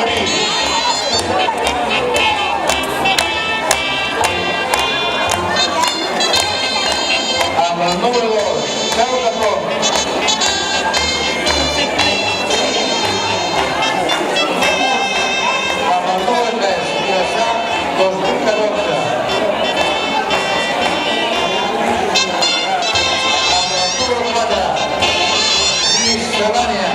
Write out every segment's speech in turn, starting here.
Amb el número 2, Peu de Pont. Amb el número 3, Vilassar 2014. Amb el número 4, Miscelània.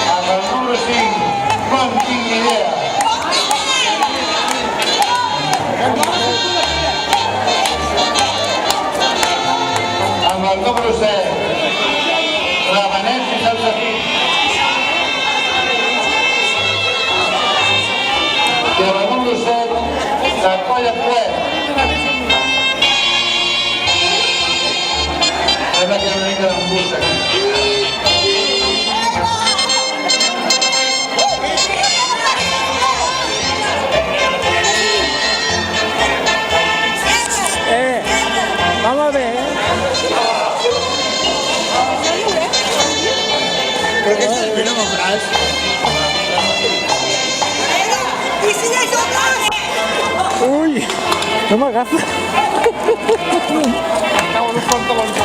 Amb el número 5, no en tinc ni idea. Amb el número 7, Rabanets i Salsafí. I amb el número 7, la Colla Fuet. Sembla que hi ha una mica d'embús aquí. Vamos a ver. Creo que se vino con Bras. Uy, no me agafes. Acabo los pantalones.